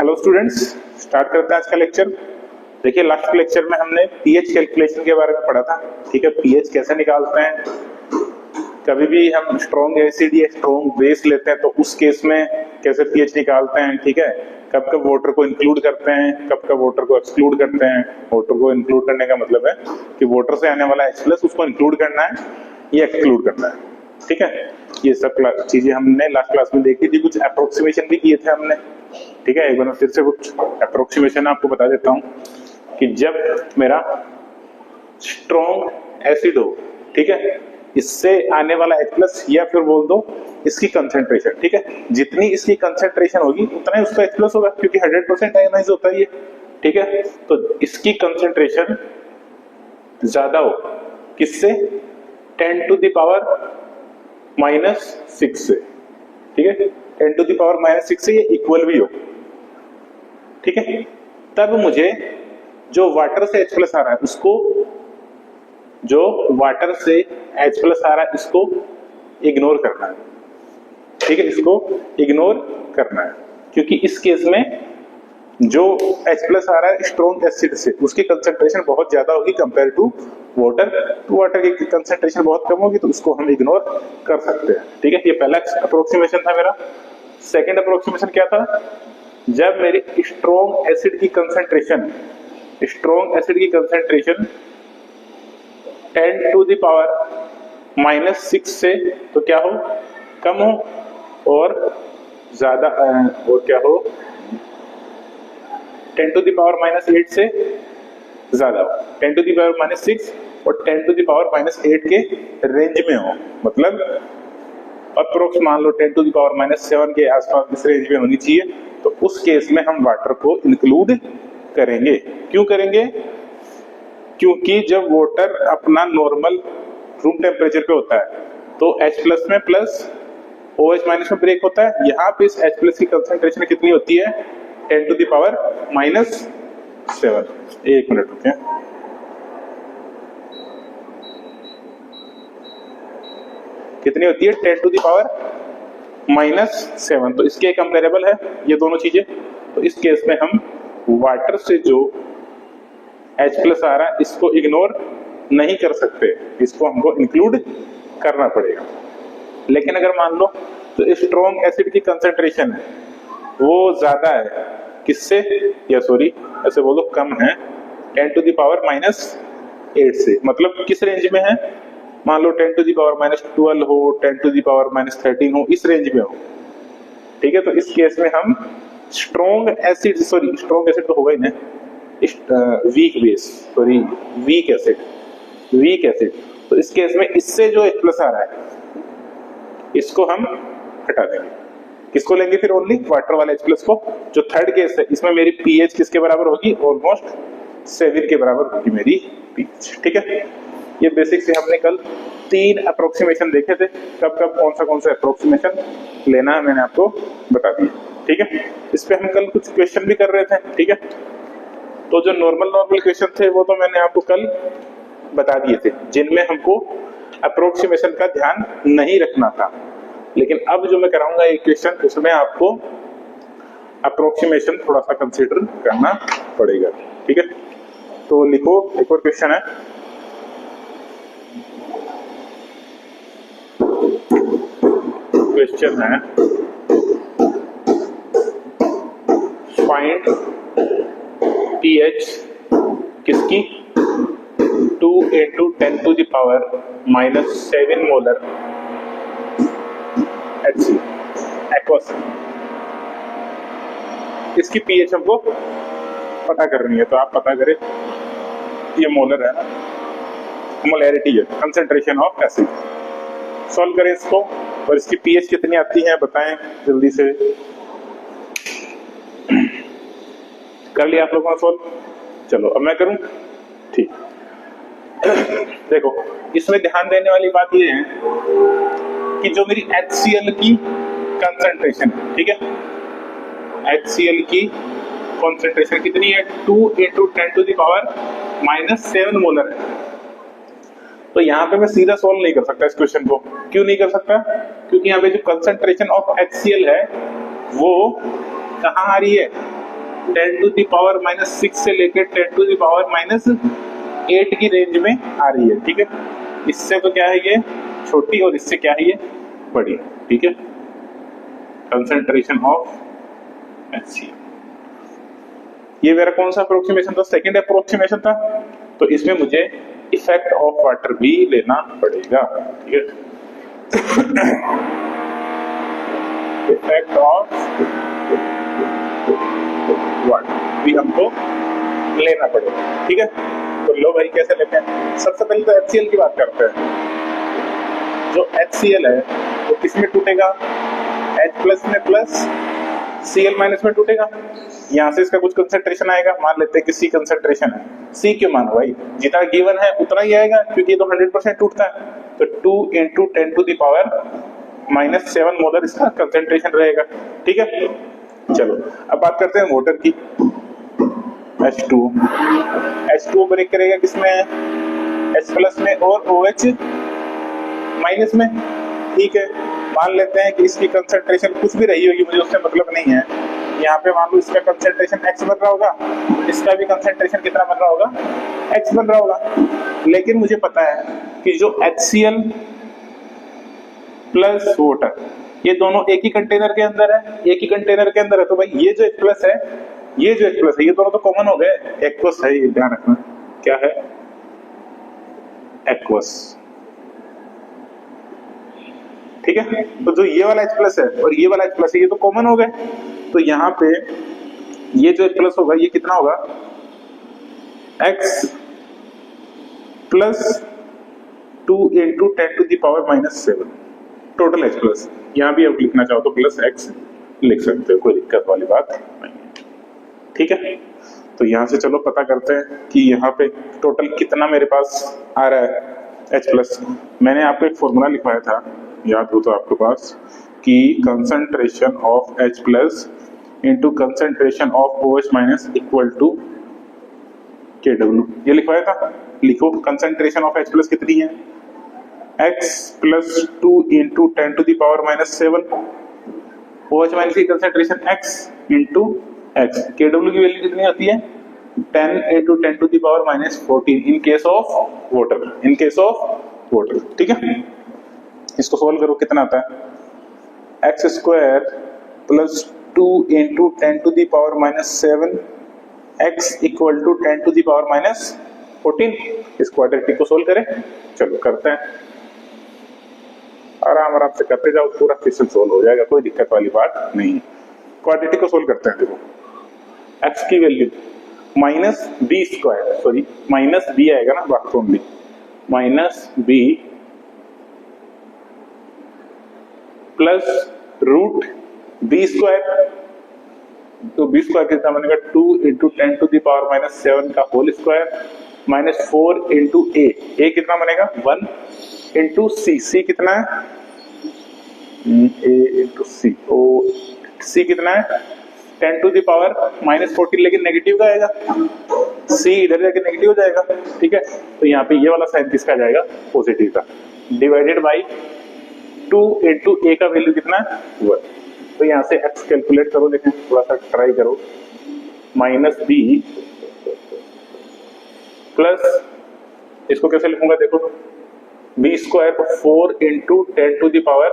Hello students, start करते हैं आज का लेक्चर। देखिए लास्ट लेक्चर में हमने पीएच कैलकुलेशन के बारे में पढ़ा था। ठीक है, पीएच कैसे निकालते हैं। कभी भी हम स्ट्रॉन्ग एसिड या स्ट्रॉन्ग बेस लेते हैं तो उस केस में कैसे पीएच निकालते हैं। ठीक है, कब कब वाटर को इंक्लूड करते हैं, कब कब वाटर को एक्सक्लूड करते हैं। वाटर को इंक्लूड करने का मतलब है कि वाटर से आने वाला H+ उसको इंक्लूड करना है या एक्सक्लूड करना है। ठीक है, ये सब चीजें हमने लास्ट क्लास में देखी थी, कुछ अप्रोक्सीमेशन भी किए थे हमने। ठीक है, एक बार फिर से कुछ अप्रोक्सीमेशन आपको बता देता हूं कि जब मेरा स्ट्रॉन्ग एसिड हो, ठीक है, इससे आने वाला H+ या फिर बोल दो इसकी कंसेंट्रेशन, ठीक है, जितनी इसकी कंसेंट्रेशन होगी उतना ही उसका H+ होगा क्योंकि 100% आयनाइज होता है ये। ठीक है, तो इसकी कंसेंट्रेशन ज्यादा हो किससे, 10⁻⁻⁻6 से। ठीक है, 10⁻⁻6 से ये इक्वल भी हो। ठीक है, तब मुझे जो वाटर से H+ आ रहा है उसको, जो वाटर से H+ आ रहा है इसको इग्नोर करना है। ठीक है, इसको इग्नोर करना है क्योंकि इस केस में जो H+ आ रहा है स्ट्रॉन्ग एसिड से उसकी कंसंट्रेशन बहुत ज्यादा होगी कंपेयर टू वाटर। तो वाटर की कंसंट्रेशन बहुत कम होगी तो उसको हम इग्नोर कर सकते हैं। ठीक है, ये पहला अप्रोक्सीमेशन था मेरा। सेकंड अप्रोक्सीमेशन क्या था, जब मेरी स्ट्रॉन्ग एसिड की कंसंट्रेशन 10⁻⁻⁻6 से तो क्या हो, कम हो, और ज्यादा और क्या हो, 10⁻⁸ से ज्यादा हो। 10⁻⁻6 और 10⁻⁸ के रेंज में हो, मतलब अप्रोक्स मान लो 10⁻⁷ के आसपास इस रेंज में होनी चाहिए। तो उस केस में हम वाटर को इंक्लूड करेंगे। क्यों करेंगे, क्योंकि जब वाटर अपना नॉर्मल रूम टेम्परेचर पे होता है तो H+ में प्लस OH- में ब्रेक होता है। यहाँ पे इस H+ की कंसंट्रेशन कितनी होती है, 10⁻⁷। एक मिनट रुकिए। कितनी होती है, 10⁻⁻⁷। तो इसके कंपेरेबल है ये दोनों चीजें। तो इस केस में हम वाटर से जो H+ आ रहा है इसको इग्नोर नहीं कर सकते, इसको हमको इंक्लूड करना पड़ेगा। लेकिन अगर मान लो तो स्ट्रॉन्ग एसिड की कंसंट्रेशन है वो ज्यादा है किससे, या सॉरी ऐसे बोलो कम है 10⁻⁻8 से। मतलब किस रेंज में है, मान लो 10⁻⁻12 हो, 10⁻⁻13 हो, इस रेंज में हो। ठीक है, तो इस केस में हम स्ट्रॉन्ग एसिड तो होगा ही ना, वीक एसिड। तो इस केस में इससे जो H+ आ रहा है इसको हम हटा देंगे। किसको लेंगे फिर, ओनली वाटर वाले H+ को। जो थर्ड केस है इसमें मेरी pH किसके बराबर होगी, ऑलमोस्ट 7 के बराबर होगी मेरी pH। ठीक है, ये बेसिक से हमने कल 3 अप्रोक्सीमेशन देखे थे। कब कब कौन सा अप्रोक्सीमेशन लेना है मैंने आपको बता दिया। ठीक है, इस पे हम कल कुछ क्वेश्चन भी कर रहे थे। ठीक है, तो जो नॉर्मल क्वेश्चन थे वो तो मैंने आपको कल बता दिए थे, जिनमें हमको अप्रोक्सीमेशन का ध्यान नहीं रखना था। लेकिन अब जो मैं कराऊंगा एक क्वेश्चन, उसमें आपको अप्रोक्सीमेशन थोड़ा सा कंसीडर करना पड़ेगा। ठीक है, तो लिखो, एक और क्वेश्चन है। क्वेश्चन है, फाइंड pH किसकी 2 × 10⁻⁻7 मोलर HCl एक्वस। इसकी pH हमको पता करनी है, तो आप पता करें। ये मोलर है ना, मोलैरिटी है, कंसंट्रेशन ऑफ एसिड। सॉल्व करें इसको, और इसकी pH कितनी आती है बताएं जल्दी से। कर लिया आप लोगों ने सॉल्व, चलो अब मैं करूं। ठीक, देखो इसमें ध्यान देने वाली बात ये है कि जो मेरी HCl की कंसंट्रेशन है, ठीक है, HCl की कंसंट्रेशन कितनी है, 2 × 10⁻⁻7 मोलर है। तो यहाँ पे मैं सीधा सॉल्व नहीं कर सकता इस क्वेश्चन को। क्यों नहीं कर सकता, क्योंकि यहाँ पे जो कंसंट्रेशन ऑफ HCl है वो कहाँ आ रही है, 10 टू दी पावर -6 से लेकर 10 टू दी पावर -8 की रेंज में आ रही है, ठीक है। इससे तो क्या है ये छोटी और इससे क्या है ये बड़ी, ठीक है। कंसंट्रेशन ऑफ HCl, ये मेरा कौन सा अप्रोक्सीमेशन था? सेकंड अप्रोक्सीमेशन था। तो इसमें मुझे इफेक्ट ऑफ वाटर भी लेना पड़ेगा, ठीक है। इफेक्ट ऑफ वाटर भी हमको लेना पड़ेगा, ठीक है। तो लो भाई कैसे लेते हैं? सबसे पहले तो HCl की बात करते हैं। जो HCl है वो किसमें टूटेगा? H+ में प्लस Cl- में टूटेगा। यहाँ से इसका कुछ कंसंट्रेशन आएगा, मान लेते हैं कि C कंसंट्रेशन है। C क्यों मानो भाई? जितना गिवन है उतना ही आएगा, क्योंकि ये तो 100% टूटता है। तो 2 × 10 टू द पावर -7 मोलर इसका कंसंट्रेशन रहेगा, ठीक है। चलो अब बात करते हैं वाटर की। H2 ब्रेक करेगा किसमें? H+ में और OH- में, ठीक है। मान लेते हैं कि इसकी कंसंट्रेशन कुछ भी रही होगी, मुझे उससे मतलब नहीं है। यहाँ पे मान लो इसका कंसंट्रेशन X बन रहा होगा, इसका भी कंसंट्रेशन कितना बन रहा होगा? X बन रहा होगा। लेकिन मुझे पता है कि जो HCl प्लस वाटर, ये दोनों एक ही कंटेनर के अंदर है, एक ही कंटेनर के अंदर है। तो भाई ये जो H+ है, ये जो H+ है, ये दोनों तो कॉमन हो गए। एक्वस है, ये ध्यान रखना। क्या है? एक्वस, ठीक है। तो जो ये वाला H+ है और ये वाला H+ है, ये तो कॉमन हो गए। तो यहाँ पे ये जो H+ होगा ये कितना होगा? X + 2 × 10 to the power -7 total H+। यहाँ भी आप लिखना चाहो तो +X लिख सकते हो, कोई दिक्कत वाली बात नहीं, ठीक है। तो यहाँ से चलो पता करते हैं कि यहाँ पे टोटल कितना मेरे पास आ रहा है H+। मैंने आपको एक फॉर्मूला लिखवाया था, याद हो तो आपके पास, कि concentration of H+ into concentration of OH- equal to KW, ये लिखवाया था। लिखो कंसंट्रेशन ऑफ H+ कितनी है? X + 2 × 10 to the power -7, OH- की concentration X into X। KW की वैल्यू कितनी होती है? 10 × 10 to the power -14 in case of water, in case of water, ठीक है। इसको सोल्व करो, कितना आता है? X² + 2 × 10 to the power -7 X equal to 10 to the power -14। इस क्वाड्रेटिक को सोल्व करें, चलो करते हैं। आराम से करते जाओ, पूरा क्वेश्चन सोल्व हो जाएगा, कोई दिक्कत वाली बात नहीं। क्वाड्रेटिक को सोल्व करते हैं। देखो X की वैल्यू -B², सॉरी -B आएगा ना, बात ओनली -B प्लस √B²। तो B² कितना बनेगा? 2 × 10 टू द पावर -7 का होल स्क्वायर -4 × A कितना बनेगा? 1 × C। C कितना है? A × C। C कितना है? 10 टू द पावर -14, लेकिन नेगेटिव का आएगा। C इधर जाके नेगेटिव हो जाएगा, ठीक है। तो यहाँ पे ये वाला साइन किसका जाएगा? पॉजिटिव का। डिवाइडेड बाई 2 × A का वैल्यू कितना है? 1। तो यहाँ से X कैलकुलेट करो, देखें थोड़ा सा ट्राई करो। -B प्लस, इसको कैसे लिखूंगा? देखो B² को 4 × 10 to the power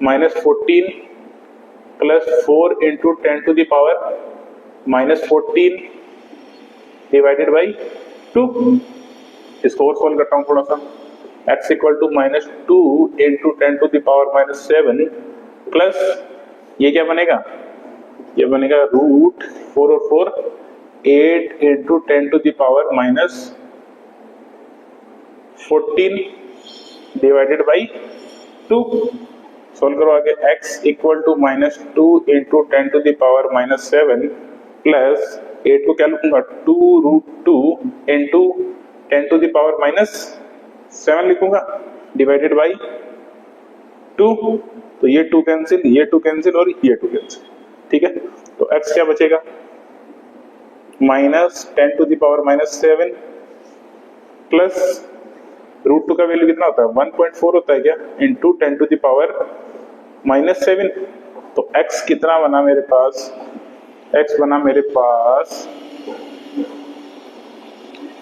-14 plus 4 × 10 to the power -14 divided by 2। इसको और सोल्व करता हूँ थोड़ा सा। X equal to -2 × 10 to the power -7 plus ये क्या बनेगा? ये बनेगा √4 और 4 8 × 10 to the power -14 divided by 2। Solve करो आगे। X equal to -2 × 10 to the power -7 plus 8 को क्या लिखूंगा? 2√2 × 10 टू द पावर -7 लिखूंगा डिवाइडेड बाई 2। तो ये 2 कैंसिल, ये 2 कैंसिल और ये 2 कैंसिल, ठीक है। तो X क्या बचेगा? -10 टू द पावर -7 प्लस √2 का वैल्यू कितना होता है? 1.4 होता है क्या? Into 10 to the power -7। तो X कितना बना मेरे पास? x बना मेरे पास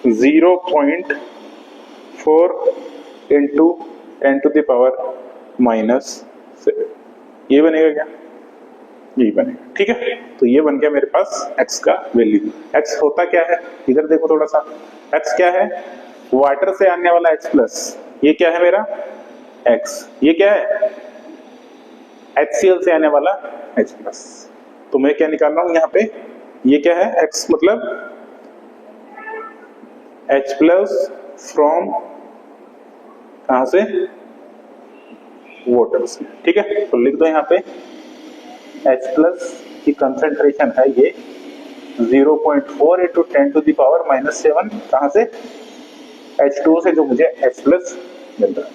0.4 इंटू 10⁻⁻⁷ ये बनेगा क्या? यही बनेगा, ठीक है। तो ये बन गया मेरे पास x का वैल्यू। x होता क्या है, इधर देखो थोड़ा सा। x क्या है? वाटर से आने वाला x प्लस, ये क्या है मेरा x, ये क्या है HCl से आने वाला H प्लस। तो मैं क्या निकाल रहा हूं यहाँ पे, ये क्या है x मतलब H प्लस फ्रॉम कहां से, वाटर से, ठीक है। तो लिख दो यहाँ पे H प्लस की कंसंट्रेशन है ये 0.4 इंटू 10⁻⁻⁷ कहां से, H2 से, जो मुझे H प्लस मिल रहा है,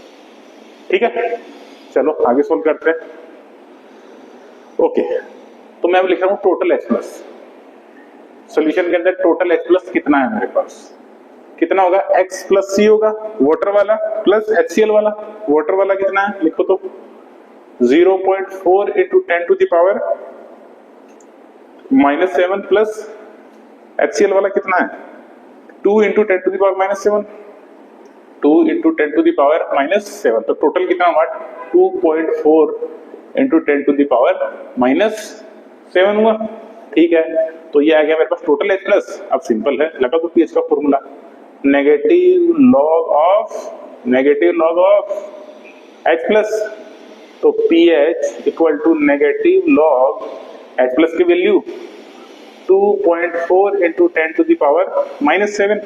ठीक है। चलो आगे सोल्व करते हैं। ओके, तो मैं अब लिख रहा हूं टोटल H प्लस। सोल्यूशन के अंदर टोटल H प्लस कितना है मेरे पास, कितना होगा, X प्लस C होगा वाटर वाला प्लस HCl वाला। वाटर वाला कितना है, लिखो तो 0.4 इंटू 10⁻⁻⁷ प्लस HCl वाला कितना है 2 इंटू 10⁻⁻⁷, 2 इंटू 10⁻⁻⁷। तो टोटल कितना हुआ 2.4 इंटू 10⁻⁻⁷ हुआ, ठीक है। तो ये आ गया मेरे पास टोटल H प्लस। अब सिंपल है, लगा दो पीएच का formula, negative log of H plus. तो pH equal to negative log H plus की वैल्यू 2.4 इंटू 10⁻⁻⁷।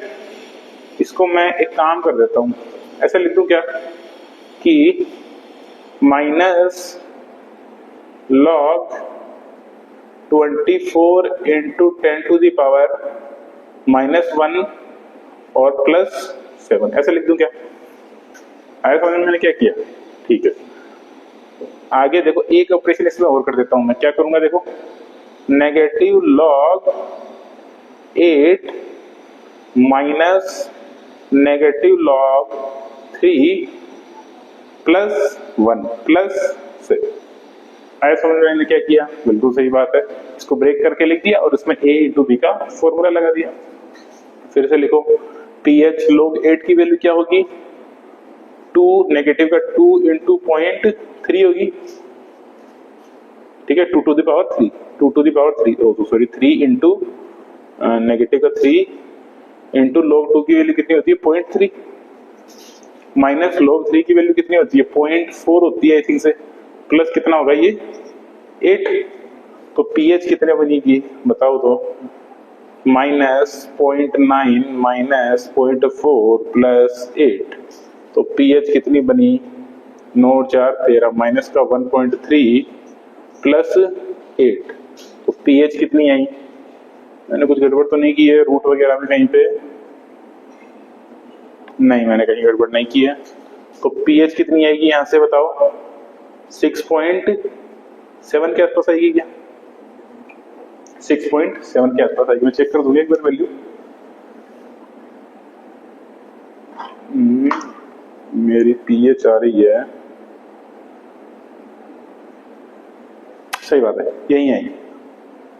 इसको मैं एक काम कर देता हूं, ऐसा लिख दूं क्या कि माइनस लॉग 24 इंटू 10⁻⁻⁻1 और प्लस 7, ऐसा लिख दूं क्या? आया समझ में मैंने क्या किया? ठीक है। आगे देखो एक ऑपरेशन इसमें और कर देता हूं मैं, क्या करूंगा देखो, negative log 8 minus negative log 3 plus 1 plus 6। आया समझ में मैंने क्या किया? बिल्कुल सही बात है, इसको ब्रेक करके लिख दिया और इसमें a इंटू b का फॉर्मूला लगा दिया। फिर से लिखो, pH log 8 की वैल्यू क्या होगी, 2 नेगेटिव का 2 इंटू 0.3 होगी, ठीक है, 2 to the power 3, 2 to the power 3, sorry 3 into negative का 3 इंटू log 2 की वैल्यू कितनी होती है 0.3, माइनस log 3 की वैल्यू कितनी होती है 0.4 होती है आई थिंक से, प्लस कितना होगा ये 8। तो pH कितने बनेगी बताओ तो, -0.9 माइनस 0.4 प्लस 8। तो pH कितनी बनी 9 4 13 माइनस का 1.3 प्लस 8। तो pH कितनी आई, मैंने कुछ गड़बड़ तो नहीं की है रूट वगैरह में कहीं पे, नहीं मैंने कहीं गड़बड़ नहीं की है। तो pH कितनी आएगी यहां से बताओ, 6.7 के आसपास आएगी क्या, 6.7 के आसपास आएगी। मैं चेक कर दूंगा एक बार वैल्यू, मेरी pH आ रही है, सही बात है यही आएगी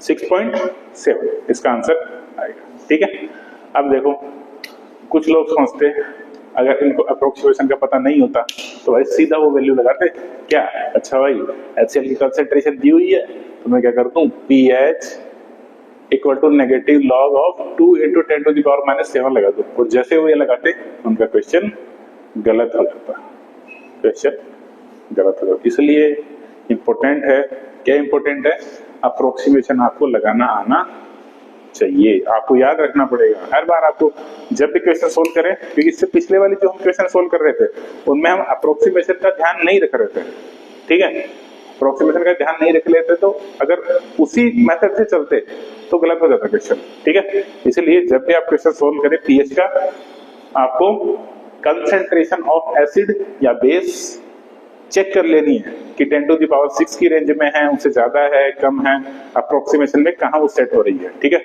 6.7, इसका आंसर आएगा, ठीक है। अब देखो कुछ लोग सोचते अगर इनको अप्रोक्सीमेशन का पता नहीं होता तो भाई सीधा वो वैल्यू लगाते क्या, अच्छा भाई HCl की कंसेंट्रेशन दी हुई है तो मैं क्या करता हूँ pH equal to negative log of 2 into 10⁻⁻⁷ लगा दो, और जैसे वो ये लगाते उनका क्वेश्चन गलत हो जाता, क्वेश्चन गलत हो जाता। इसलिए इंपॉर्टेंट है, क्या इंपॉर्टेंट है, अप्रोक्सीमेशन आपको लगाना आना चाहिए, आपको याद रखना पड़ेगा हर बार आपको जब भी क्वेश्चन सोल्व करें, क्योंकि इससे पिछले वाले जो हम क्वेश्चन सोल्व कर रहे थे उनमें हम अप्रोक्सीमेशन का ध्यान नहीं रख रहे थे, ठीक है, अप्रोक्सीमेशन का ध्यान नहीं रख लेते तो अगर उसी मेथड से चलते तो गलत हो जाता क्वेश्चन, ठीक है। इसलिए जब भी आप क्वेश्चन सोल्व करें pH का आपको कंसेंट्रेशन ऑफ एसिड या बेस चेक कर लेनी है कि 10⁻6 की रेंज में है, उससे ज्यादा है, कम है, अप्रोक्सीमेशन में कहां वो सेट हो रही है, ठीक है।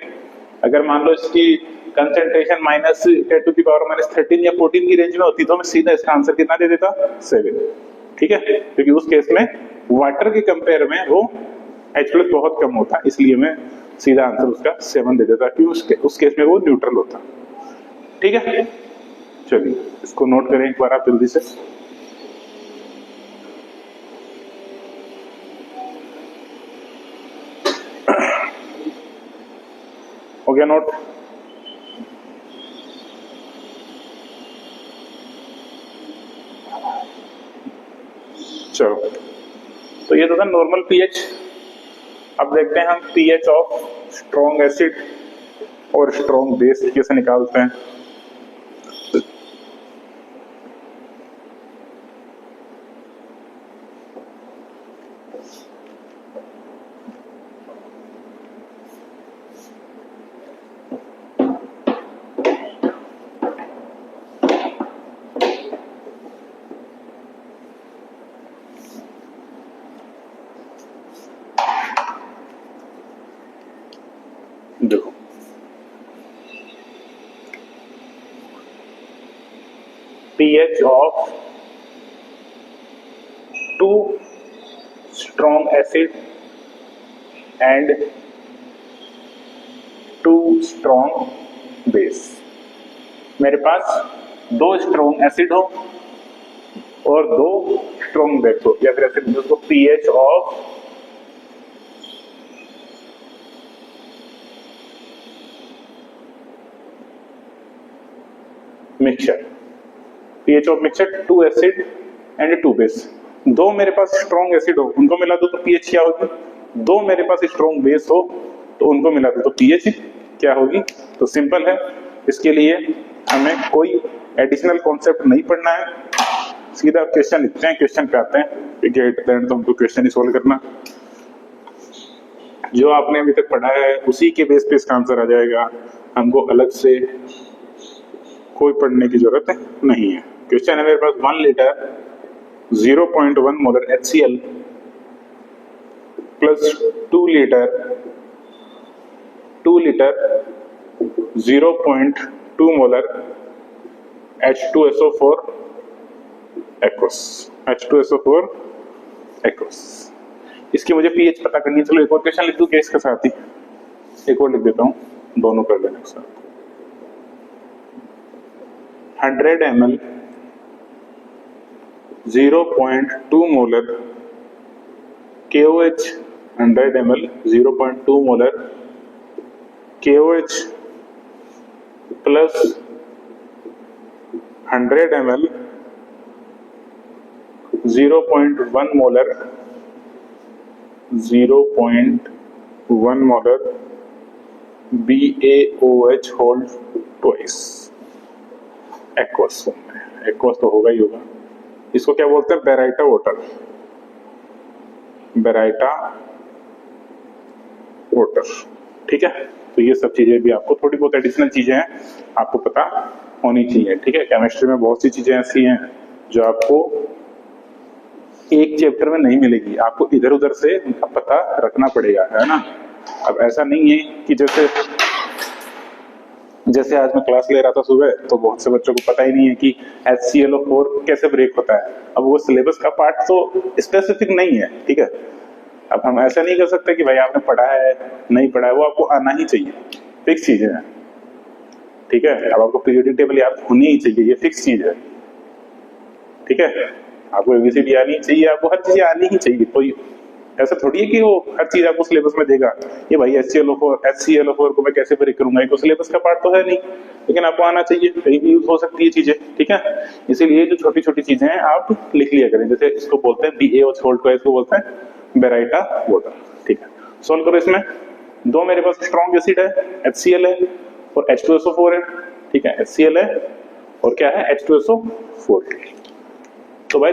अगर मान लो इसकी कंसेंट्रेशन -10⁻13 या 14 की रेंज में होती तो मैं सीधा इसका आंसर कितना दे देता 7, ठीक है, क्योंकि उस केस में वाटर के कंपेयर में वो H+ बहुत कम होता है, इसलिए मैं सीधा आंसर उसका 7 दे देता, क्योंकि उस केस में वो न्यूट्रल होता। ठीक है, चलिए इसको नोट करें एक बार आप जल्दी से। हो गया नोट? चलो, तो ये तो था नॉर्मल पीएच। अब देखते हैं हम पीएच ऑफ स्ट्रॉन्ग एसिड और स्ट्रॉन्ग बेस कैसे निकालते हैं। देखो, pH of 2 strong acid and 2 strong base। मेरे पास 2 स्ट्रॉन्ग एसिड हो और 2 स्ट्रॉन्ग बेस हो, या फिर ऐसे उसको pH of mixture, pH of mixture 2 acid and 2 base. 2 मेरे पास स्ट्रॉन्ग एसिड हो, उनको मिला दो तो pH क्या होगी? 2 मेरे पास स्ट्रॉन्ग बेस हो तो उनको मिला दो तो pH क्या होगी? तो सिंपल है, इसके लिए हमें कोई एडिशनल कॉन्सेप्ट नहीं पढ़ना है, सीधा क्वेश्चन लिखते हैं, क्वेश्चन पे आते हैं। तो हमको क्वेश्चन ही सोल्व करना, जो आपने अभी तक पढ़ा है उसी के बेस पे इसका आंसर आ जाएगा, हमको अलग से कोई पढ़ने की जरूरत नहीं है। क्वेश्चन है मेरे पास 1 litre 0.1 molar HCl plus 2 litre 0.2 molar H2SO4 aqueous, H2SO4 aqueous. इसकी मुझे pH पता करनी है। चलो एक और क्वेश्चन लिख दूं केस के साथ ही, एक और लिख देता हूं, दोनों कर लेने के साथ। 100 ml 0.2 molar KOH, 100 ml 0.2 molar KOH plus 100 ml 0.1 molar BaOH hold twice aqueous. Aqueous तो होगा ही होगा। इसको क्या बोलते हैं? Baryta water, baryta water. ठीक है, तो ये सब चीजें भी आपको, थोड़ी बहुत एडिशनल चीजें हैं आपको पता होनी चाहिए। ठीक है, केमिस्ट्री में बहुत सी चीजें ऐसी हैं जो आपको एक चैप्टर में नहीं मिलेगी, आपको इधर उधर से उनका पता रखना पड़ेगा, है ना। अब ऐसा नहीं है कि जैसे आज मैं क्लास ले रहा था सुबह, तो बहुत से बच्चों को पता ही नहीं है कि HClO4 कैसे ब्रेक होता है। अब वो सिलेबस का पार्ट तो स्पेसिफिक नहीं है। ठीक है, अब हम ऐसा नहीं कर सकते कि भाई आपने पढ़ा है नहीं पढ़ा है, वो आपको आना ही चाहिए, फिक्स चीज है। ठीक है, अब आपको पीरियोडिक टेबल याद होनी ही चाहिए, ये फिक्स चीज है। ठीक है, आपको ABCD आनी चाहिए, आपको हर चीज आनी ही चाहिए। कोई ऐसा थोड़ी है कि वो हर चीज आपको सिलेबस में देगा, ये भाई HClO4 को मैं कैसे ब्रेक करूंगा, ये तो सिलेबस का पार्ट तो है नहीं, लेकिन आपको आना चाहिए, कहीं भी यूज हो सकती है चीजें। ठीक है, इसीलिए जो छोटी छोटी चीजें हैं आप लिख लिया करें। जैसे इसको बोलते हैं BaOH होल्ड ट्वाइस, को बोलते हैं बेराइटा वाटर। ठीक है, सोल्व करो। इसमें 2 मेरे पास स्ट्रॉन्ग एसिड है, HCl है और H2SO4 है। ठीक है, HCl है और क्या है? H2SO4। तो भाई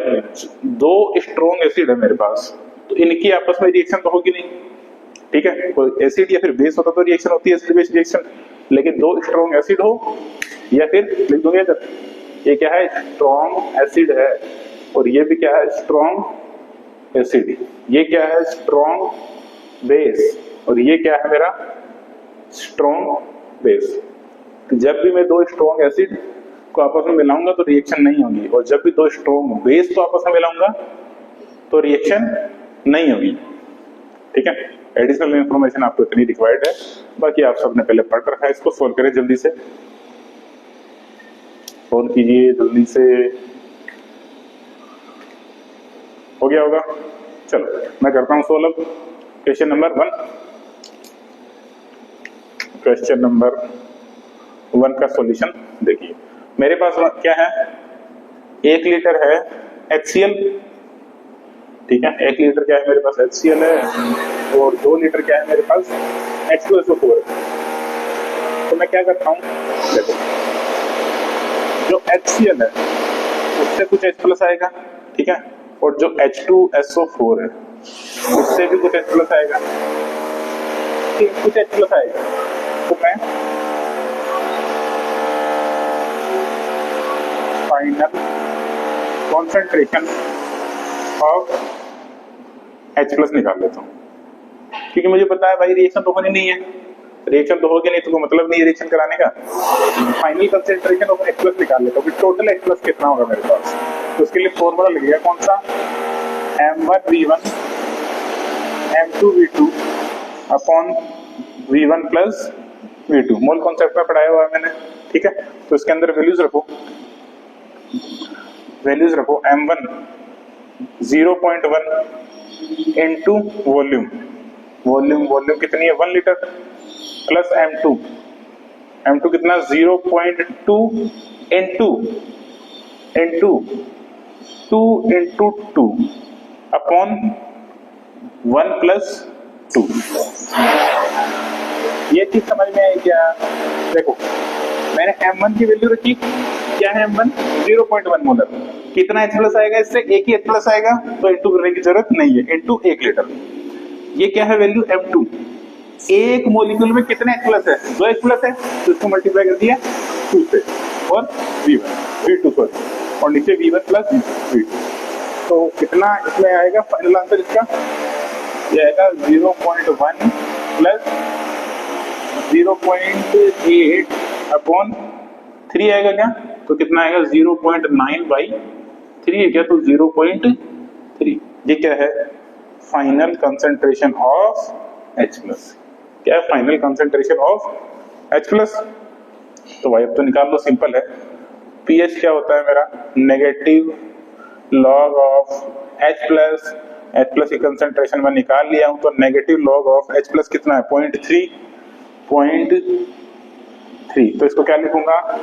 2 स्ट्रॉन्ग एसिड है मेरे पास, तो इनकी आपस में रिएक्शन तो होगी नहीं। ठीक है, कोई एसिड या फिर बेस होता तो रिएक्शन होती है, एसिड बेस रिएक्शन। लेकिन 2 स्ट्रॉन्ग एसिड हो, या फिर लिख दूंगे इधर, ये क्या है? स्ट्रॉन्ग एसिड है, और ये भी क्या है? Strong acid. ये क्या है? स्ट्रॉन्ग बेस, और ये क्या है मेरा? Strong base. जब भी मैं 2 स्ट्रॉन्ग एसिड को आपस में मिलाऊंगा तो रिएक्शन नहीं होगी, और जब भी 2 स्ट्रॉन्ग बेस को आपस में मिलाऊंगा तो रिएक्शन नहीं होगी। ठीक है, एडिशनल इंफॉर्मेशन आपको इतनी रिक्वायर्ड है, बाकी आप सबने पहले पढ़ रखा है। इसको सोल्व करें जल्दी से, सोल्व कीजिए जल्दी से, हो गया होगा। चलो मैं करता हूं solve. Question number 1, question number 1 का सॉल्यूशन देखिए। मेरे पास क्या है, 1 लीटर है HCl, ठीक है, 1 लीटर क्या है मेरे पास HCl है, और 2 लीटर क्या है मेरे पास H2SO4 है। तो मैं क्या करता हूँ, देखो जो HCl है उससे कुछ H+ आएगा, ठीक है, और जो H2SO4 है उससे भी कुछ H+ आएगा, ठीक, कुछ H+ आएगा। तो मैं फाइनल कॉन्सेंट्रेशन ऑफ H+ निकाल लेता हूँ, क्योंकि मुझे पता है भाई रिएक्शन तो होनी नहीं है, रिएक्शन तो होगी नहीं तो कोई मतलब नहीं है रिएक्शन कराने का। फाइनल कंसेंट्रेशन ऑफ H+ निकाल लेता हूँ, टोटल H+ कितना होगा मेरे पास। तो उसके लिए फॉर्मूला लगेगा कौन सा, M1V1 M2V2 upon V1 plus V2, mole concept में पढ़ाया हुआ है मैंने, ठीक है। तो इसके अंदर वैल्यूज रखो, वैल्यूज रखो M1 0.1 इनटू वॉल्यूम, वॉल्यूम कितनी है 1 लीटर, प्लस M2 कितना 0.2 इनटू 2 इनटू 2 अपॉन 1 प्लस 2। ये चीज समझ में आई क्या? देखो मैंने M1 की वैल्यू रखी, क्या है M1 0.1 मोलर, कितना H+ आएगा इससे, एक ही H+ आएगा, तो इनटू करने की जरूरत नहीं है, इनटू 1 लीटर। ये क्या है वैल्यू M2, एक मॉलिक्यूल में कितने H+ है, 2 H+ है, तो इसको मल्टीप्लाई कर दिया 2 से, और V2 सॉरी, और नीचे V1 प्लस V2, तो कितना इसमें आएगा फाइनल आंसर इसका, ये आएगा 0.1 प्लस 0.8 अपॉन 3 आएगा क्या, तो कितना आएगा 0.9/3 है क्या, तो 0.3। ये क्या है, फाइनल कंसंट्रेशन ऑफ H+। क्या है फाइनल कंसंट्रेशन ऑफ H+। तो भाई अब तो निकाल लो, सिंपल है। pH क्या होता है मेरा, negative log of H+, H+ की कंसंट्रेशन में निकाल लिया हूं, तो नेगेटिव लॉग ऑफ H+ कितना है 0.3, तो इसको क्या लिखूंगा,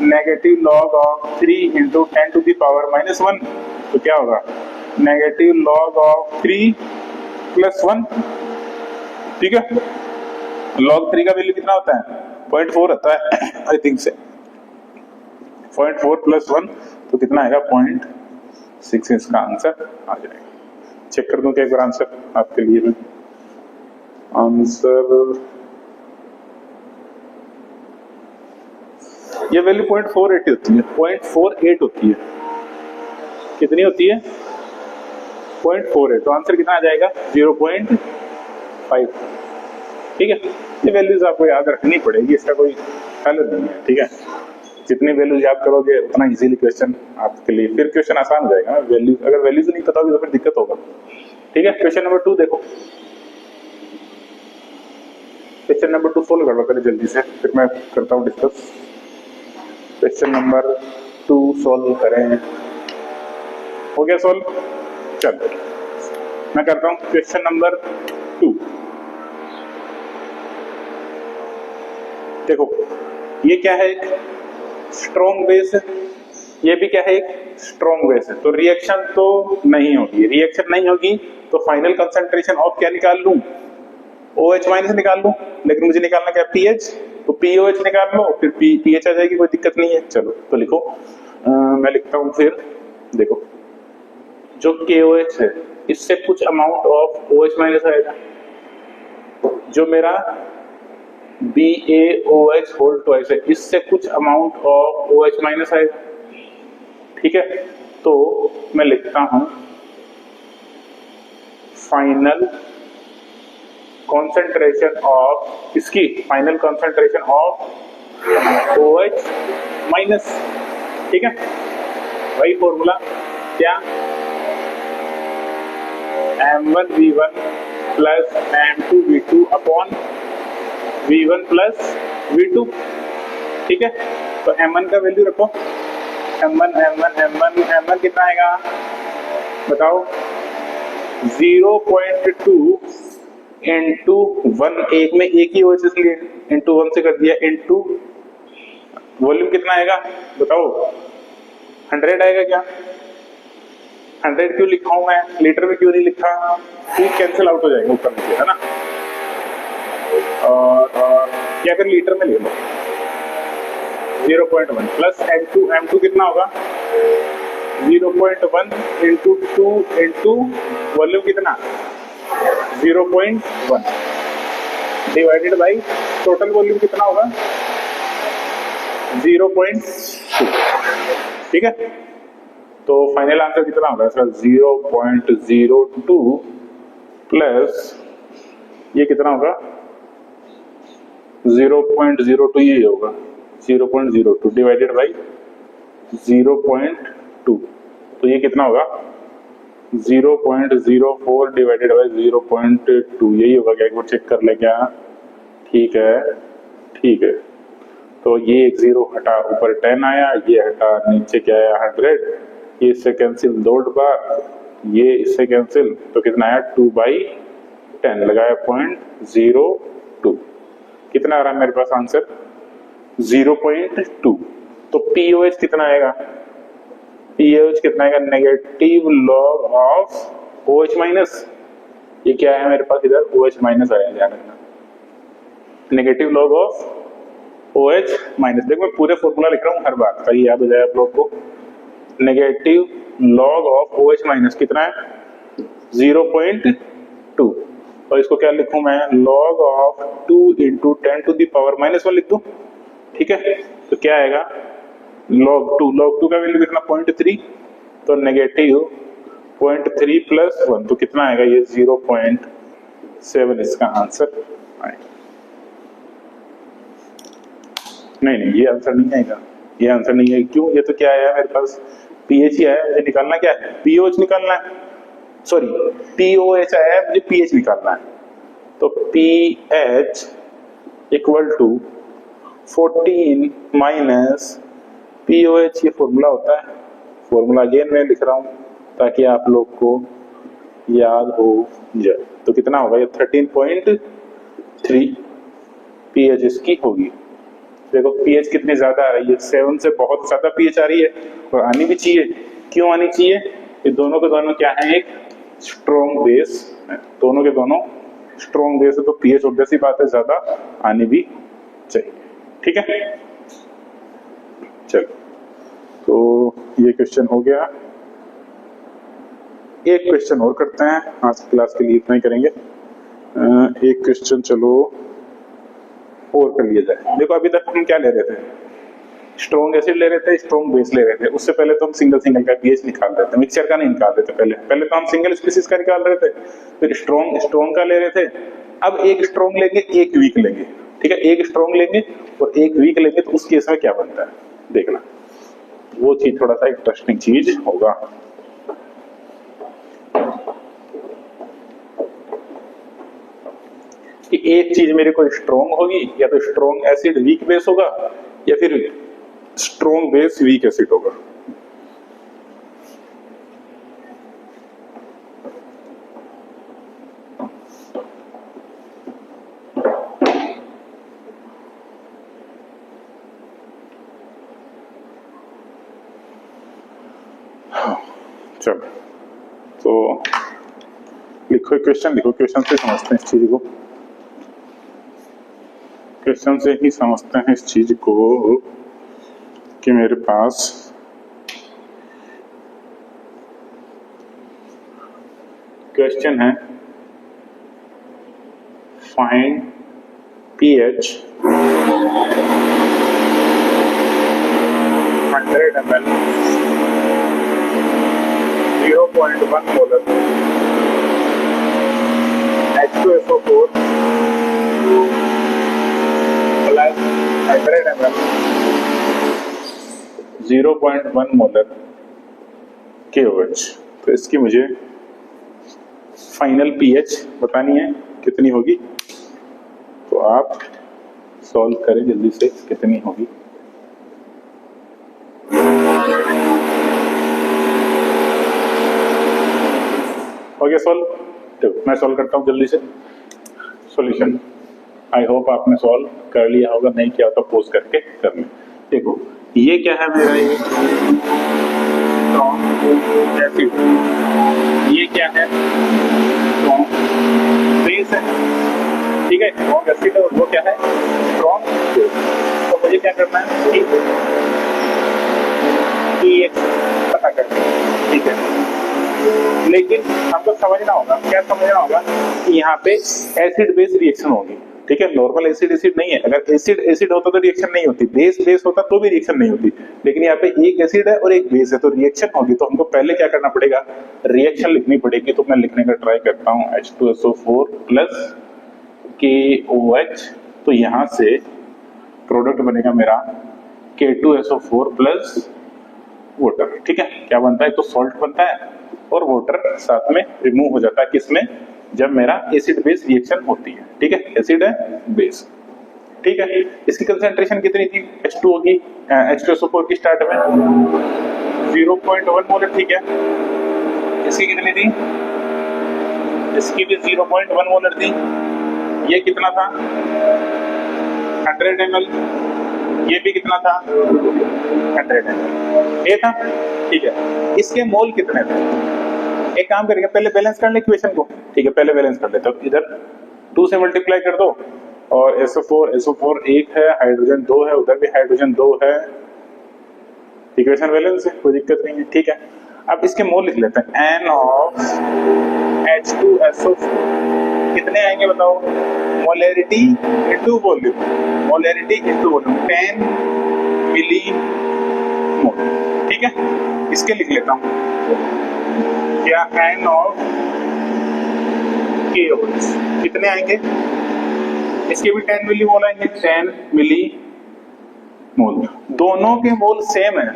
नेगेटिव लॉग ऑफ 3 इंटू 10⁻⁻1, तो क्या होगा नेगेटिव लॉग ऑफ 3 प्लस 1, ठीक है। लॉग 3 का वैल्यू कितना होता है 0.4 होता है आई थिंक से, 0.4 प्लस 1 तो कितना आएगा 0.6, इसका आंसर आ जाएगा। चेक कर दूं क्या एक बार आंसर आपके लिए मैं, आंसर ये वैल्यू 0.48 होती है, 0.48 होती है, कितनी होती है 0.48, तो आंसर कितना आ जाएगा 0.5, ठीक है। ये वैल्यूज आपको याद रखनी पड़ेगी, इसका कोई हल नहीं है, ठीक है। जितनी वैल्यूज याद करोगे उतना इजीली क्वेश्चन आपके लिए, फिर क्वेश्चन आसान हो जाएगा। वैल्यू अगर वैल्यूज नहीं पता होगी तो फिर दिक्कत होगा, ठीक है। क्वेश्चन नंबर 2 देखो, क्वेश्चन नंबर 2 सोल्व कर लो पहले जल्दी से, फिर मैं करता हूँ डिस्कस। क्वेश्चन नंबर 2 सोल्व करें, हो गया सोल्व, चलो मैं करता हूँ क्वेश्चन नंबर 2। देखो ये क्या है, एक स्ट्रॉन्ग बेस है, ये भी क्या है एक स्ट्रॉन्ग बेस है, तो रिएक्शन तो नहीं होगी, रिएक्शन नहीं होगी तो फाइनल कंसंट्रेशन ऑफ क्या निकाल लूं, OH- निकाल लूं, लेकिन मुझे निकालना क्या pH, तो POH निकाल लो, फिर pH आ जाएगी, कोई दिक्कत नहीं है। चलो तो लिखो, मैं लिखता हूं फिर, देखो जो KOH है इससे कुछ अमाउंट ऑफ OH- आएगा, जो मेरा BaOH होल ट्वाइस है इससे कुछ अमाउंट ऑफ OH- आएगा, ठीक है। तो मैं लिखता हूं फाइनल कॉन्सेंट्रेशन ऑफ, इसकी फाइनल कॉन्सेंट्रेशन ऑफ OH-, ठीक है, वही फॉर्मूला क्या, M1V1 plus M2V2 upon V1 plus V2। ठीक है, तो M1 का वैल्यू रखो, M1 कितना आएगा बताओ, 0.2 इंटू 1, एक में एक ही OH इसलिए इंटू 1 से कर दिया, इंटू वॉल्यूम कितना आएगा बताओ, 100 आएगा क्या? 100 क्यों लिखा हूं मैं, लीटर में क्यों नहीं लिखा? ठीक, कैंसिल आउट हो जाएगा ऊपर नीचे, है ना। और क्या कर लीटर में ले लो, 0.1 प्लस M2 कितना होगा, 0.1 इंटू 2 इंटू वॉल्यूम कितना 0.1 डिवाइडेड बाई टोटल वॉल्यूम कितना होगा 0.2। ठीक है, तो फाइनल आंसर कितना होगा इसका 0.02 प्लस ये कितना होगा 0.02, ये होगा 0.02 डिवाइडेड बाई 0.2, तो ये कितना होगा 0.04 डिवाइडेड बाई 0.2, यही होगा क्या, एक बार चेक कर ले क्या। ठीक है, ठीक है, तो ये एक 0 हटा, ऊपर 10 आया, ये हटा, नीचे क्या आया 100, ये इससे कैंसिल 2 बार, ये इससे कैंसिल, तो कितना आया 2/10 लगाया 0.02, कितना आ रहा है मेरे पास आंसर 0.2। तो POH कितना आएगा, POH कितना आएगा, negative log of OH minus, ये क्या है मेरे पास इधर OH माइनस आया, ध्यान रखना, negative log of OH minus. देखो मैं पूरे फॉर्मूला लिख रहा हूँ हर बार, ताकि याद हो जाए आप लोग को। Negative log of OH minus कितना है 0.2, और इसको क्या लिखूं मैं, log of 2 into 10 to the power -1 लिख दूं। ठीक है, तो क्या आएगा log 2 का वैल्यू कितना 0.3, तो नेगेटिव 0.3 प्लस 1, तो कितना आएगा ये 0.7 इसका आंसर आएगा। नहीं, ये आंसर नहीं आएगा, ये आंसर नहीं है, क्यों, ये तो क्या आया मेरे पास pH ही आया, मुझे निकालना क्या है POH निकालना है, सॉरी POH आया है, मुझे pH निकालना है, तो pH equal to 14 minus POH, ये फॉर्मूला होता है, फॉर्मूला अगेन मैं लिख रहा हूं ताकि आप लोग को याद हो जाए। तो कितना होगा ये 13.3 pH इसकी होगी। देखो pH कितनी ज्यादा आ रही है, 7 से बहुत ज्यादा pH आ रही है, और आनी भी चाहिए। क्यों आनी चाहिए, ये दोनों के दोनों क्या है, एक स्ट्रॉन्ग बेस है, दोनों के दोनों स्ट्रॉन्ग बेस है, तो pH ऑब्वियस सी बात है ज्यादा आनी भी चाहिए। ठीक है, चलो, तो ये क्वेश्चन हो गया। एक क्वेश्चन और करते हैं, आज की क्लास के लिए इतना ही करेंगे। एक क्वेश्चन चलो और कर लिया जाए। देखो अभी तक हम क्या ले रहे थे, स्ट्रॉन्ग एसिड ले रहे थे, स्ट्रॉन्ग बेस ले रहे थे, उससे पहले तो हम सिंगल सिंगल का pH निकाल रहे थे, मिक्सचर का नहीं निकाल रहे थे। पहले तो हम सिंगल स्पीसीज का निकाल रहे थे, फिर स्ट्रॉन्ग का ले रहे थे। अब एक स्ट्रॉन्ग लेंगे, एक वीक लेंगे। ठीक है, एक स्ट्रॉन्ग लेंगे और एक वीक लेंगे, तो उस केस में क्या बनता है देखना, वो चीज थोड़ा सा इंटरेस्टिंग चीज होगा। कि एक चीज मेरे को स्ट्रॉन्ग होगी, या तो स्ट्रॉन्ग एसिड वीक बेस होगा, या फिर स्ट्रॉन्ग बेस वीक एसिड होगा। चलो, तो लिखो क्वेश्चन, लिखो, क्वेश्चन से समझते हैं इस चीज को, क्वेश्चन से ही समझते हैं इस चीज को कि मेरे पास क्वेश्चन है, find pH 100 ml 0.1 molar H2SO4 plus 100 ml 0.1 molar KOH। तो इसकी मुझे फाइनल पीएच बतानी है कितनी होगी, तो आप सॉल्व करें जल्दी से कितनी होगी। हो गया सॉल्व? तो मैं सॉल्व करता हूँ जल्दी से सॉल्यूशन। आई होप आपने सॉल्व कर लिया होगा, नहीं किया तो पोस्ट करके कर लें। देखो ये क्या है मेरा, ये स्ट्रॉन्ग एसिड, ये क्या है स्ट्रॉन्ग बेस है, ठीक है। स्ट्रॉन्ग एसिड और वो क्या है स्ट्रॉन्ग बेस। तो मुझे क्या करना है pH पता करना है, ठीक है। लेकिन हमको समझना होगा, क्या समझना होगा कि यहाँ पे एसिड बेस रिएक्शन होगी, ठीक है। नॉर्मल एसिड एसिड नहीं है, अगर एसिड एसिड होता तो रिएक्शन नहीं होती, बेस बेस होता तो भी रिएक्शन नहीं होती, लेकिन यहाँ पे एक एसिड है और एक बेस है तो रिएक्शन होगी। तो हमको पहले क्या करना पड़ेगा, रिएक्शन लिखनी पड़ेगी। तो मैं लिखने का ट्राई करता हूँ H2SO4 प्लस KOH, तो यहाँ से प्रोडक्ट बनेगा मेरा K2SO4 प्लस वाटर, ठीक है। क्या बनता है, तो सॉल्ट बनता है और वाटर साथ में रिमूव हो जाता है, किसमें, जब मेरा एसिड बेस रिएक्शन होती है, ठीक है। एसिड है बेस, ठीक है। इसकी कंसंट्रेशन कितनी थी, H2O की H2SO4 की स्टार्ट में 0.1 मोलर, ठीक है। इसकी कितनी थी, इसकी भी 0.1 मोलर थी। ये कितना था 100 ml, ये भी कितना था 100 ml, ये था, ठीक है। इसके मोल कितने थे, एक काम करेंगे पहले बैलेंस कर ले इक्वेशन को, ठीक है। पहले बैलेंस कर लेते हैं, इधर 2 से मल्टीप्लाई कर दो और SO4 1 है, हाइड्रोजन 2 है, उधर भी हाइड्रोजन 2 है, इक्वेशन बैलेंस है, कोई दिक्कत नहीं है, ठीक है। अब इसके मोल लिख लेते हैं, N ऑफ H2SO4 कितने आएंगे बताओ, molarity into volume, molarity into volume 10 मिली मोल, ठीक है। इसके लिख लेता हूं क्या, N ऑफ KOH कितने आएंगे, इसके भी 10 मिली मोल आएंगे, 10 मिली मोल। दोनों के मोल सेम है,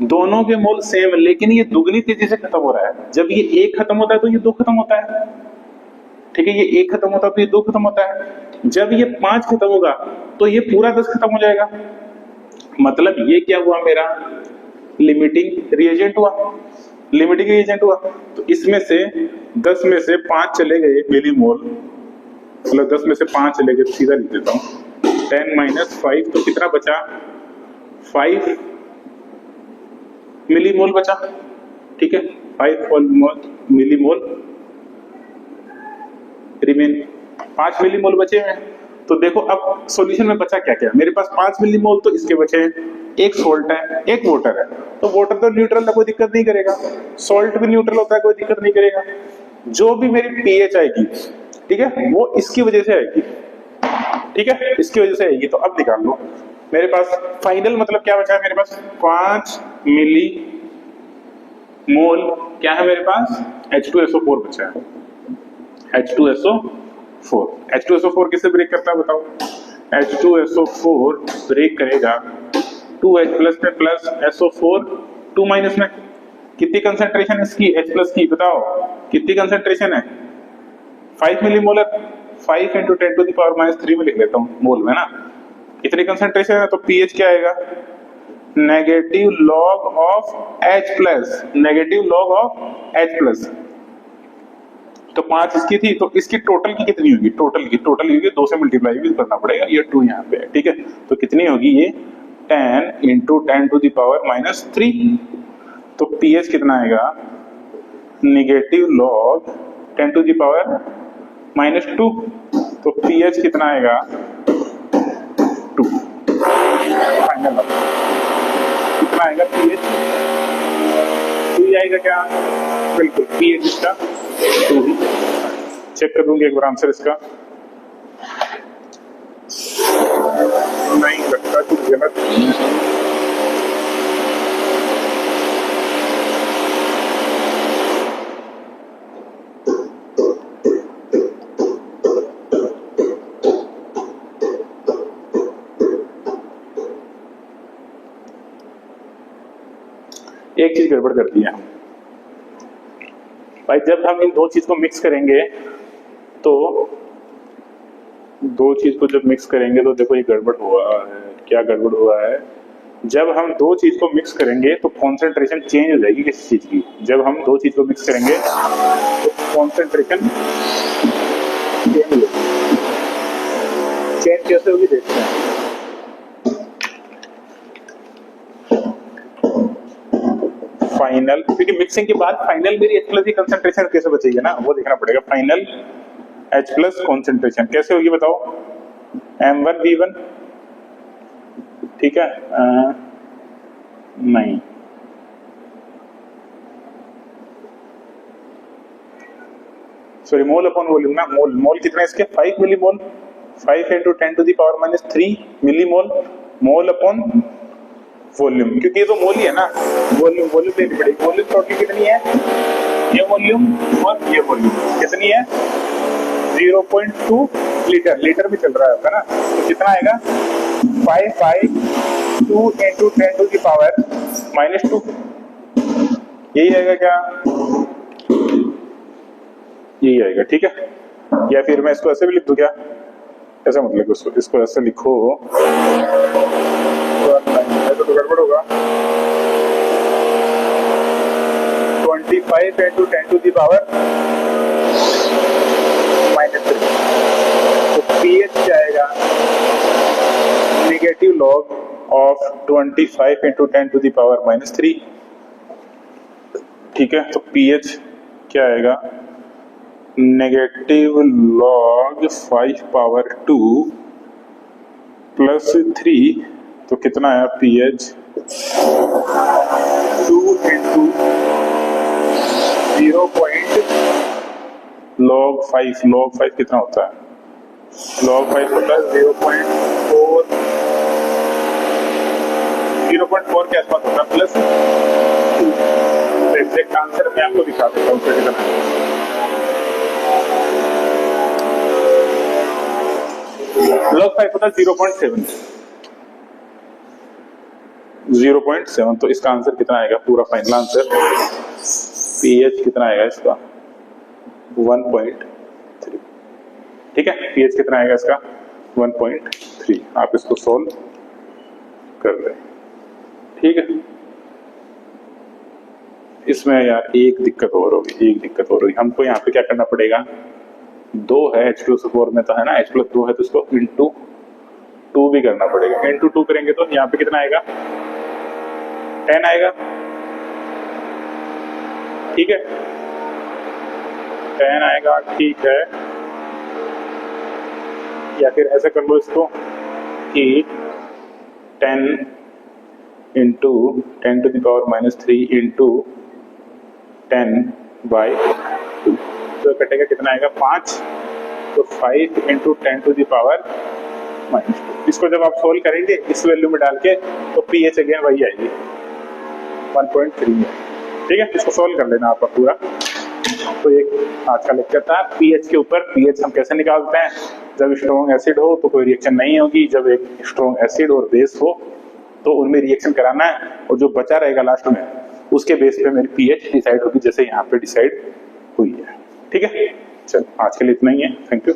दोनों के मोल सेम है, लेकिन ये दुगनी तेजी से खत्म हो रहा है। जब ये 1 खत्म होता है तो ये 2 खत्म होता है, ठीक है। ये 1 खत्म होता है तो ये 2 खत्म होता है। जब ये 5 खत्म होगा तो ये पूरा 10 खत्म हो जाएगा। मतलब ये क्या हुआ, मेरा लिमिटिंग रिएजेंट हुआ, लिमिटिंग रिएजेंट हुआ। तो इसमें से 10 में से 5 चले गए मिलीमोल, मतलब 10 में से 5 चले गए, तो सीधा लिख देता हूँ 10 - 5, तो कितना बचा 5 मिलीमोल बचा, ठीक है। 5 मिलीमोल रिमेन, 5 मिलीमोल बचे हैं। तो देखो अब सॉल्यूशन में बचा क्या क्या, मेरे पास 5 मिलीमोल, तो इसके बचे एक सोल्ट है एक वाटर है, तो वाटर तो न्यूट्रल है, कोई दिक्कत नहीं करेगा, सॉल्ट भी न्यूट्रल होता है, कोई दिक्कत नहीं करेगा। जो भी मेरी पीएच आएगी, ठीक है, वो इसकी वजह से आएगी, ठीक है, इसकी वजह से आएगी। तो अब निकाल लो, मेरे पास फाइनल मतलब क्या बचा है, मेरे पास 5 मिली मोल क्या है, मेरे पास H2SO4 बचा है, H2SO4। H2SO4 किससे ब्रेक करता है बताओ, H2SO4 ब्रेक करेगा 2H प्लस में प्लस SO4 2 माइनस में। कितनी कंसंट्रेशन इसकी H प्लस की बताओ, कितनी कंसंट्रेशन है 5 मिलीमोलर, 5 × 10⁻³ में लिख लेता हूँ मोल में ना, इतनी कंसंट्रेशन है। तो पीएच क्या आएगा, negative log of H plus, negative log of H plus. तो 5 इसकी थी, तो इसकी टोटल की कितनी होगी, टोटल की होगी 2 से मल्टीप्लाई भी करना पड़ेगा, ये 2 यहाँ पे है, ठीक है। तो कितनी होगी ये 10 × 10⁻³ तो पीएच कितना आएगा, नेगेटिव लॉग 10⁻⁻², तो पीएच कितना आएगा 2। फाइनल कितना आएगा पीएच 2 आएगा क्या, बिल्कुल पीएच इसका 2 ही। चेक कर दूंगी एक बार आंसर इसका, नहीं लगता कुछ गलत। एक चीज गड़बड़ कर दी है, भाई जब हम इन दो चीज को मिक्स करेंगे तो दो चीज को जब मिक्स करेंगे तो देखो ये गड़बड़ हुआ है। क्या गड़बड़ हुआ है? जब हम दो चीज को मिक्स करेंगे तो कॉन्सेंट्रेशन चेंज हो जाएगी किसी चीज की। जब हम दो चीज को मिक्स करेंगे तो कॉन्सेंट्रेशन चेंज हो जाएगी। चेंज कैसे होगी देखते हैं। फाइनल, क्योंकि मिक्सिंग के बाद फाइनल मेरी H+ की कंसंट्रेशन कैसे बचेगी ना, वो देखना पड़ेगा। फाइनल H+ कंसंट्रेशन कैसे होगी बताओ? M1V1, ठीक है? नहीं, सॉरी, मोल अपॉन वॉल्यूम ना। मोल कितना है इसके? 5 millimole. 5 × 10⁻³ millimole. Mole upon volume, क्योंकि ये तो मोल ही है ना। वॉल्यूम लेनी पड़ेगी। वॉल्यूम टोटल कितनी है? ये वॉल्यूम और ये वॉल्यूम कितनी है? 0.2 लीटर। लीटर में चल रहा है ना, तो कितना आएगा? 5/2 × 10⁻²। यही आएगा क्या? यही आएगा, ठीक है? या फिर मैं इसको ऐसे भी लिख दूं क्या? ऐसा मतलब इसको ऐसे लिखो तो गड़बड़ होगा। 25 × 10⁻³ तो pH क्या आएगा? नेगेटिव लॉग ऑफ 25 × 10⁻³ ठीक है? तो pH क्या आएगा? नेगेटिव लॉग 5/2 + 3, तो कितना आया pH? 2 × 0.log5। log5 कितना होता है? log5 होता है 0.4 के आसपास होता है +2। एग्जैक्ट आंसर मैं आपको दिखा देता हूँ कितना है। log5 होता है 0.7। तो इसका आंसर कितना आएगा? पूरा फाइनल आंसर pH कितना आएगा इसका? 1.3। ठीक है? pH कितना आएगा इसका? 1.3। आप इसको सोल्व कर लें, ठीक है? इसमें यार एक दिक्कत और होगी। हमको यहाँ पे क्या करना पड़ेगा? 2 है H2SO4 में तो है ना, H+2 है तो इसको × 2 भी करना पड़ेगा। × 2 करेंगे तो यहाँ पे कितना आएगा? 10 आएगा, ठीक है? 10 आएगा, ठीक है? या फिर ऐसे कर लो इसको कि 10 × 10⁻³ × 10/2 तो कटेगा कितना आएगा? 5। तो 5 × 10⁻²। इसको जब आप सोल्व करेंगे इस वैल्यू में डाल के तो pH अगेन वही आएगी 1.3 है, ठीक है? इसको सोल्व कर लेना आपका पूरा। तो एक आज का लेक्चर था pH के ऊपर। pH हम कैसे निकालते हैं? जब स्ट्रॉन्ग एसिड हो तो कोई रिएक्शन नहीं होगी, जब एक स्ट्रॉन्ग एसिड और बेस हो तो उनमें रिएक्शन कराना है, और जो बचा रहेगा लास्ट में उसके बेस पे मेरी pH डिसाइड होगी, जैसे यहाँ पे डिसाइड हुई है, ठीक है? चलो आज के लिए इतना ही है। Thank you.